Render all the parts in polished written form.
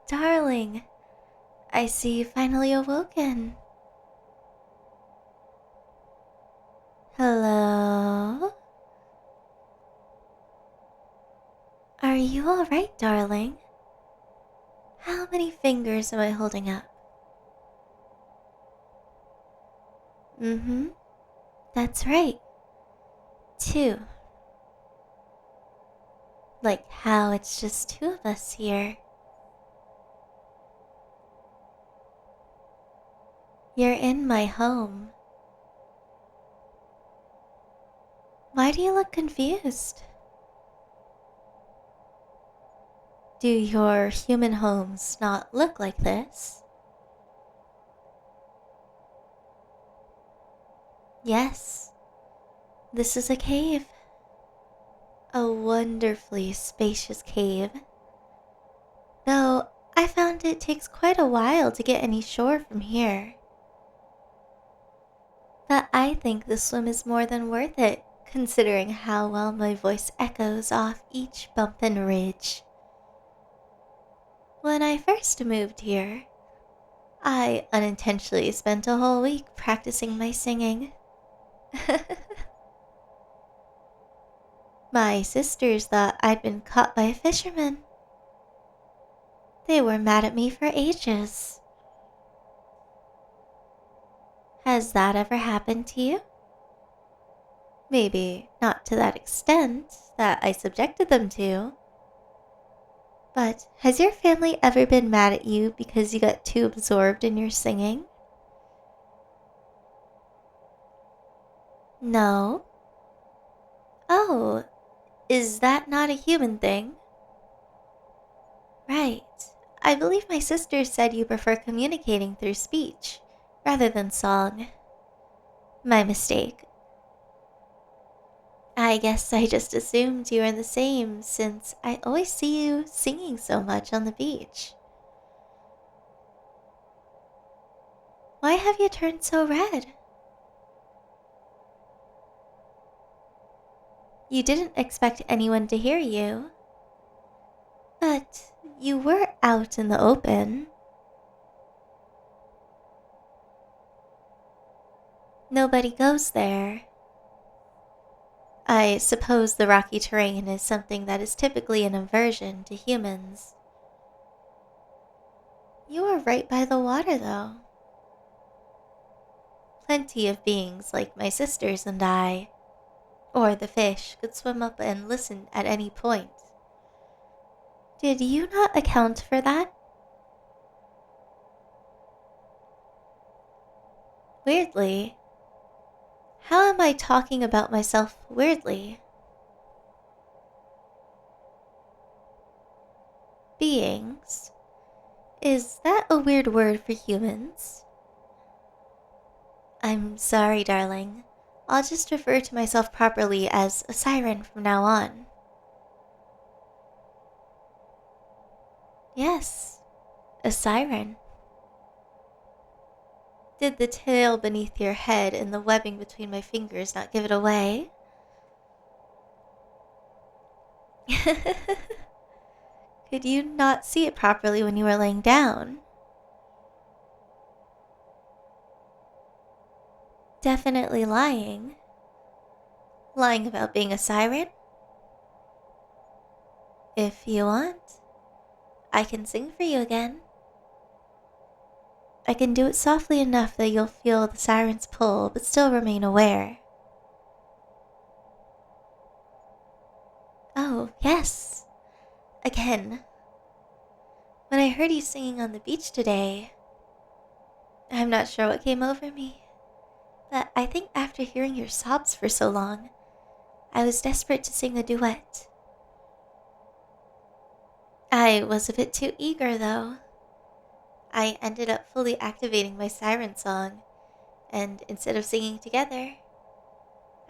Darling, I see you finally awoken. Hello? Are you alright, darling? How many fingers am I holding up? That's right. 2. Like how it's just 2 of us here. You're in my home. Why do you look confused? Do your human homes not look like this? Yes, this is a cave. A wonderfully spacious cave. Though I found it takes quite a while to get any shore from here. But I think the swim is more than worth it, considering how well my voice echoes off each bump and ridge. When I first moved here, I unintentionally spent a whole week practicing my singing. My sisters thought I'd been caught by a fisherman. They were mad at me for ages. Has that ever happened to you? Maybe not to that extent that I subjected them to. But has your family ever been mad at you because you got too absorbed in your singing? No? Oh, is that not a human thing? Right. I believe my sister said you prefer communicating through speech rather than song. My mistake. I guess I just assumed you were the same since I always see you singing so much on the beach. Why have you turned so red? You didn't expect anyone to hear you. But you were out in the open. Nobody goes there. I suppose the rocky terrain is something that is typically an aversion to humans. You are right by the water, though. Plenty of beings like my sisters and I, or the fish, could swim up and listen at any point. Did you not account for that? Weirdly. How am I talking about myself weirdly? Beings? Is that a weird word for humans? I'm sorry, darling. I'll just refer to myself properly as a siren from now on. Yes, a siren. Did the tail beneath your head and the webbing between my fingers not give it away? Could you not see it properly when you were laying down? Definitely lying. Lying about being a siren? If you want, I can sing for you again. I can do it softly enough that you'll feel the siren's pull but still remain aware. Oh, yes. Again. When I heard you singing on the beach today, I'm not sure what came over me, but I think after hearing your sobs for so long, I was desperate to sing a duet. I was a bit too eager, though. I ended up fully activating my siren song, and instead of singing together,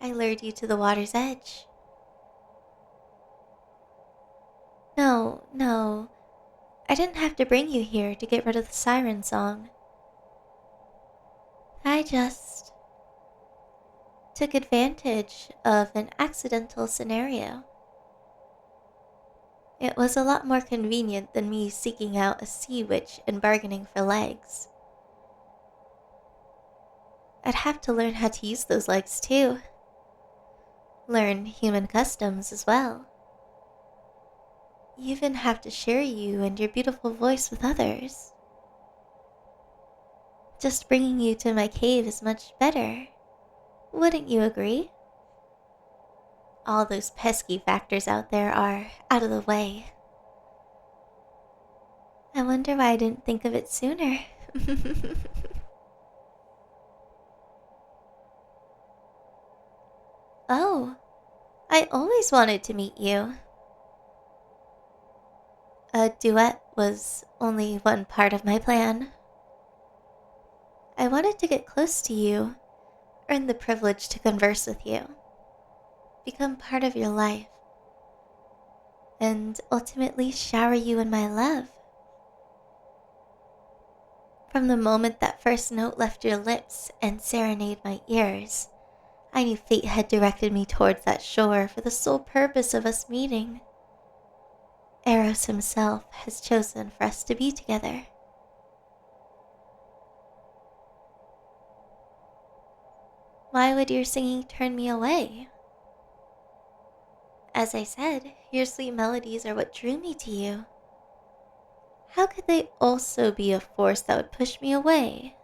I lured you to the water's edge. No, no, I didn't have to bring you here to get rid of the siren song. I just took advantage of an accidental scenario. It was a lot more convenient than me seeking out a sea witch and bargaining for legs. I'd have to learn how to use those legs too. Learn human customs as well. Even have to share you and your beautiful voice with others. Just bringing you to my cave is much better. Wouldn't you agree? All those pesky factors out there are out of the way. I wonder why I didn't think of it sooner. Oh, I always wanted to meet you. A duet was only one part of my plan. I wanted to get close to you, earn the privilege to converse with you, become part of your life, and ultimately shower you in my love. From the moment that first note left your lips and serenaded my ears, I knew fate had directed me towards that shore for the sole purpose of us meeting. Eros himself has chosen for us to be together. Why would your singing turn me away? As I said, your sweet melodies are what drew me to you. How could they also be a force that would push me away?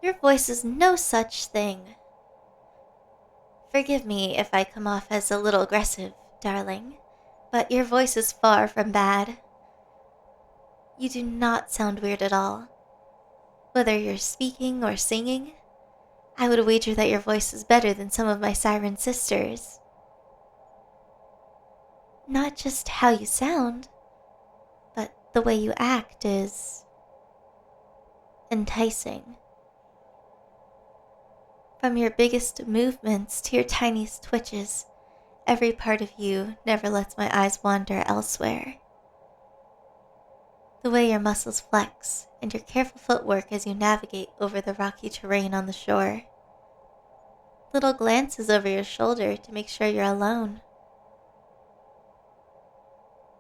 Your voice is no such thing. Forgive me if I come off as a little aggressive, darling, but your voice is far from bad. You do not sound weird at all. Whether you're speaking or singing, I would wager that your voice is better than some of my Siren sisters. Not just how you sound, but the way you act is enticing. From your biggest movements to your tiniest twitches, every part of you never lets my eyes wander elsewhere. The way your muscles flex and your careful footwork as you navigate over the rocky terrain on the shore. Little glances over your shoulder to make sure you're alone.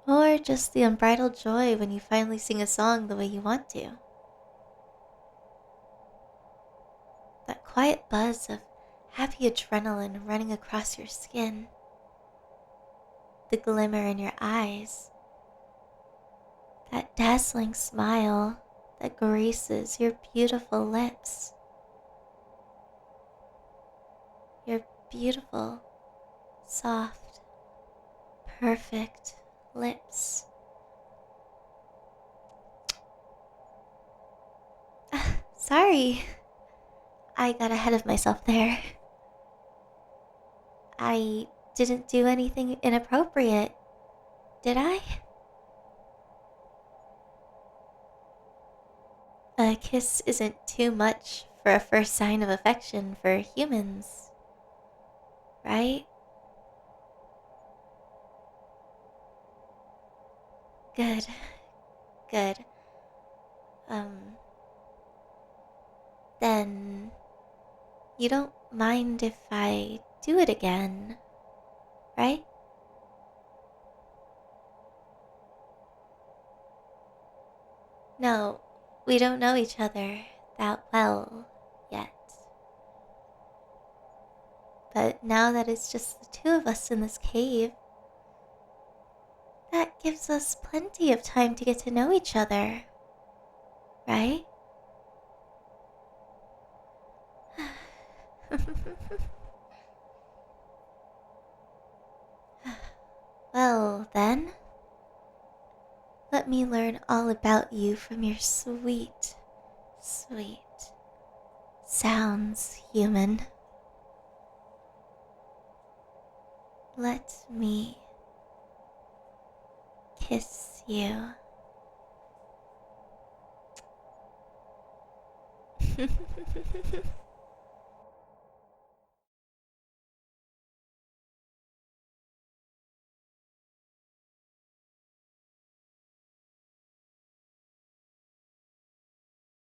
Or just the unbridled joy when you finally sing a song the way you want to. That quiet buzz of happy adrenaline running across your skin. The glimmer in your eyes. That dazzling smile that graces your beautiful lips. Your beautiful, soft, perfect lips. Sorry, I got ahead of myself there. I didn't do anything inappropriate, did I? A kiss isn't too much for a first sign of affection for humans, right? Good, good. Then you don't mind if I do it again, right? No, we don't know each other that well yet. But now that it's just the two of us in this cave, that gives us plenty of time to get to know each other, right? Well, then, let me learn all about you from your sweet, sweet sounds, human. Let me kiss you.